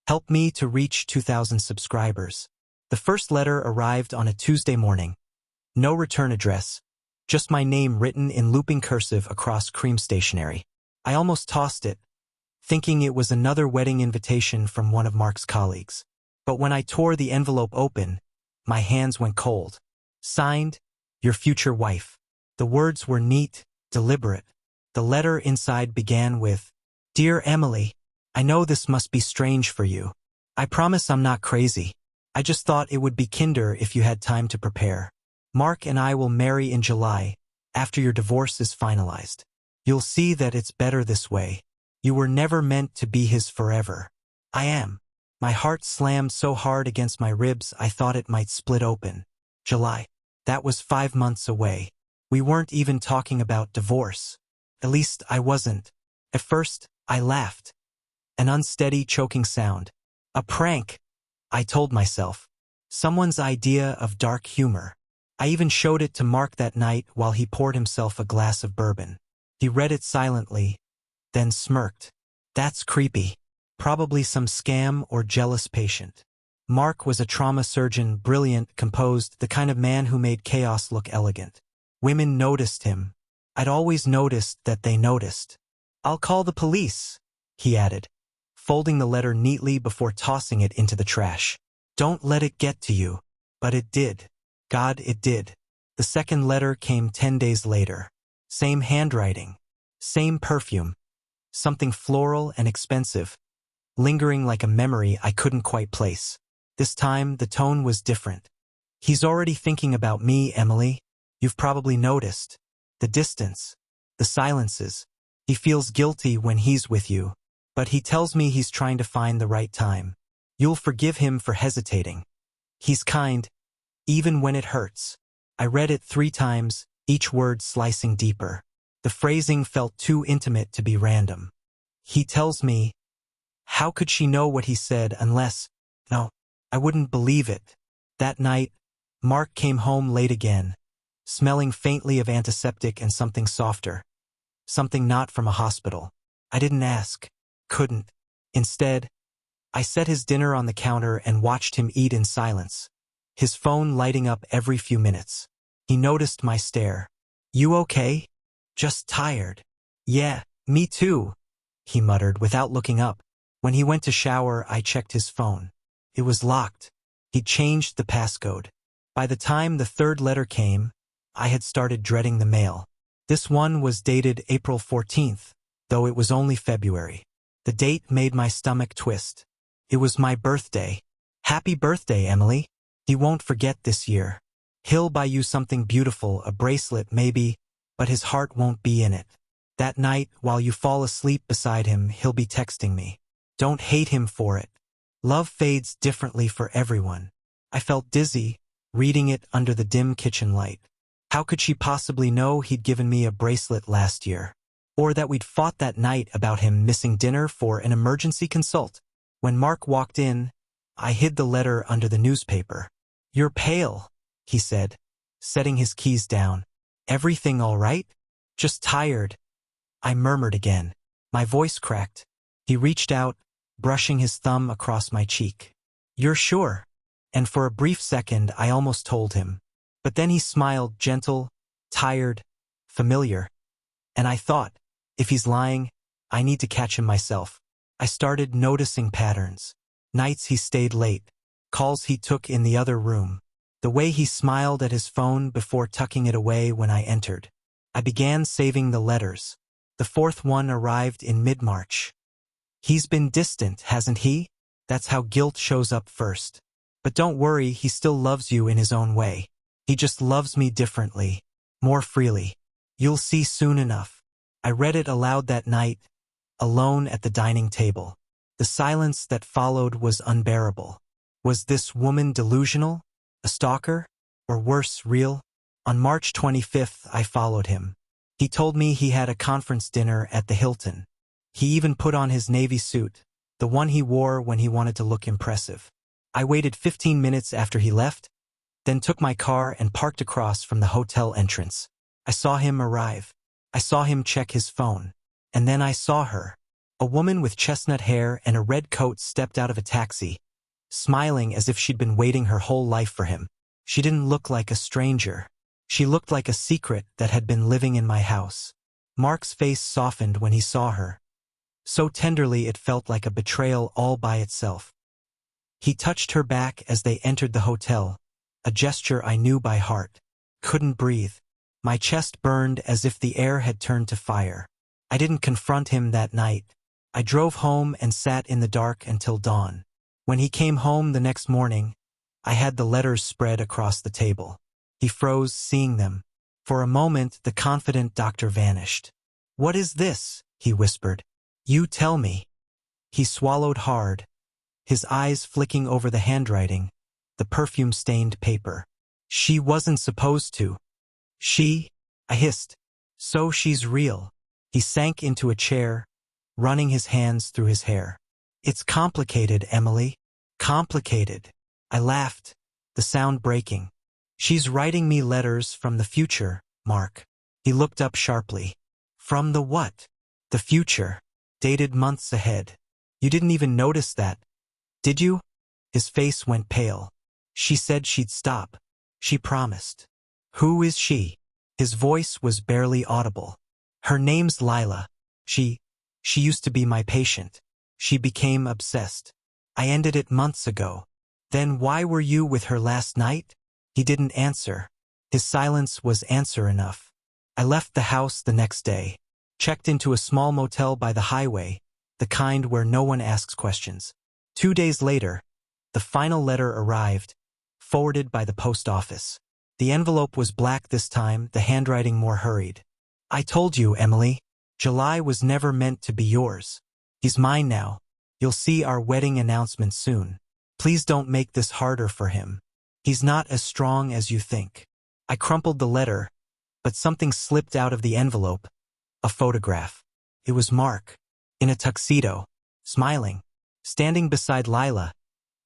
Help me to reach 2,000 subscribers. The first letter arrived on a Tuesday morning. No return address, just my name written in looping cursive across cream stationery. I almost tossed it, thinking it was another wedding invitation from one of Mark's colleagues. But when I tore the envelope open, my hands went cold. Signed, your future wife. The words were neat, deliberate. The letter inside began with, Dear Emily, I know this must be strange for you. I promise I'm not crazy. I just thought it would be kinder if you had time to prepare. Mark and I will marry in July, after your divorce is finalized. You'll see that it's better this way. You were never meant to be his forever. I am. My heart slammed so hard against my ribs I thought it might split open. July. That was 5 months away. We weren't even talking about divorce. At least I wasn't. At first, I laughed. An unsteady, choking sound. A prank, I told myself. Someone's idea of dark humor. I even showed it to Mark that night while he poured himself a glass of bourbon. He read it silently, then smirked. That's creepy. Probably some scam or jealous patient. Mark was a trauma surgeon, brilliant, composed, the kind of man who made chaos look elegant. Women noticed him. I'd always noticed that they noticed. I'll call the police, he added, folding the letter neatly before tossing it into the trash. Don't let it get to you. But it did. God, it did. The second letter came 10 days later. Same handwriting. Same perfume. Something floral and expensive, lingering like a memory I couldn't quite place. This time, the tone was different. He's already thinking about me, Emily. You've probably noticed. The distance. The silences. He feels guilty when he's with you. But he tells me he's trying to find the right time. You'll forgive him for hesitating. He's kind, even when it hurts. I read it 3 times, each word slicing deeper. The phrasing felt too intimate to be random. He tells me, how could she know what he said unless... No, I wouldn't believe it. That night, Mark came home late again, smelling faintly of antiseptic and something softer. Something not from a hospital. I didn't ask. Couldn't. Instead, I set his dinner on the counter and watched him eat in silence, his phone lighting up every few minutes. He noticed my stare. You okay? Just tired. Yeah, me too, he muttered without looking up. When he went to shower, I checked his phone. It was locked. He'd changed the passcode. By the time the third letter came, I had started dreading the mail. This one was dated April 14th, though it was only February. The date made my stomach twist. It was my birthday. Happy birthday, Emily. He won't forget this year. He'll buy you something beautiful, a bracelet maybe, but his heart won't be in it. That night, while you fall asleep beside him, he'll be texting me. Don't hate him for it. Love fades differently for everyone. I felt dizzy, reading it under the dim kitchen light. How could she possibly know he'd given me a bracelet last year? Or that we'd fought that night about him missing dinner for an emergency consult? When Mark walked in, I hid the letter under the newspaper. You're pale, he said, setting his keys down. Everything all right? Just tired. I murmured again. My voice cracked. He reached out, brushing his thumb across my cheek. You're sure? And for a brief second, I almost told him. But then he smiled, gentle, tired, familiar. And I thought, if he's lying, I need to catch him myself. I started noticing patterns. Nights he stayed late. Calls he took in the other room. The way he smiled at his phone before tucking it away when I entered. I began saving the letters. The fourth one arrived in mid-March. He's been distant, hasn't he? That's how guilt shows up first. But don't worry, he still loves you in his own way. He just loves me differently, more freely. You'll see soon enough. I read it aloud that night, alone at the dining table. The silence that followed was unbearable. Was this woman delusional? A stalker? Or worse, real? On March 25th, I followed him. He told me he had a conference dinner at the Hilton. He even put on his navy suit, the one he wore when he wanted to look impressive. I waited 15 minutes after he left, then took my car and parked across from the hotel entrance. I saw him arrive. I saw him check his phone. And then I saw her, A woman with chestnut hair and a red coat stepped out of a taxi, smiling as if she'd been waiting her whole life for him. She didn't look like a stranger. She looked like a secret that had been living in my house. Mark's face softened when he saw her. So tenderly it felt like a betrayal all by itself. He touched her back as they entered the hotel, a gesture I knew by heart. Couldn't breathe. My chest burned as if the air had turned to fire. I didn't confront him that night. I drove home and sat in the dark until dawn. When he came home the next morning, I had the letters spread across the table. He froze seeing them. For a moment, the confident doctor vanished. "What is this?" he whispered. "You tell me." He swallowed hard, his eyes flicking over the handwriting, the perfume-stained paper. "She wasn't supposed to." "She?" I hissed. "So she's real." He sank into a chair, running his hands through his hair. "It's complicated, Emily. Complicated." I laughed, the sound breaking. "She's writing me letters from the future, Mark." He looked up sharply. "From the what?" "The future. Dated months ahead. You didn't even notice that, did you?" His face went pale. "She said she'd stop. She promised." "Who is she?" His voice was barely audible. "Her name's Lila. She used to be my patient. She became obsessed. I ended it months ago." "Then why were you with her last night?" He didn't answer. His silence was answer enough. I left the house the next day, checked into a small motel by the highway, the kind where no one asks questions. 2 days later, the final letter arrived, forwarded by the post office. The envelope was black this time, the handwriting more hurried. "I told you, Emily. July was never meant to be yours. He's mine now. You'll see our wedding announcement soon. Please don't make this harder for him. He's not as strong as you think." I crumpled the letter, but something slipped out of the envelope. A photograph. It was Mark, in a tuxedo, smiling, standing beside Lila,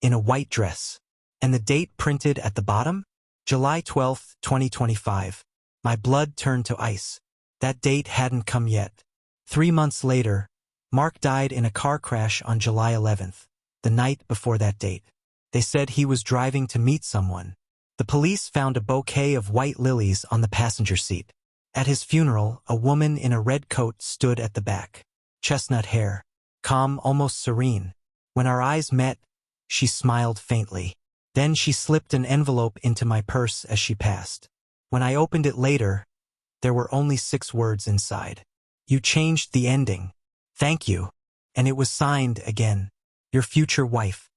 in a white dress. And the date printed at the bottom? July 12th, 2025. My blood turned to ice. That date hadn't come yet. 3 months later, Mark died in a car crash on July 11th, the night before that date. They said he was driving to meet someone. The police found a bouquet of white lilies on the passenger seat. At his funeral, a woman in a red coat stood at the back. Chestnut hair, calm, almost serene. When our eyes met, she smiled faintly. Then she slipped an envelope into my purse as she passed. When I opened it later, there were only 6 words inside. "You changed the ending. Thank you." And it was signed again. "Your future wife."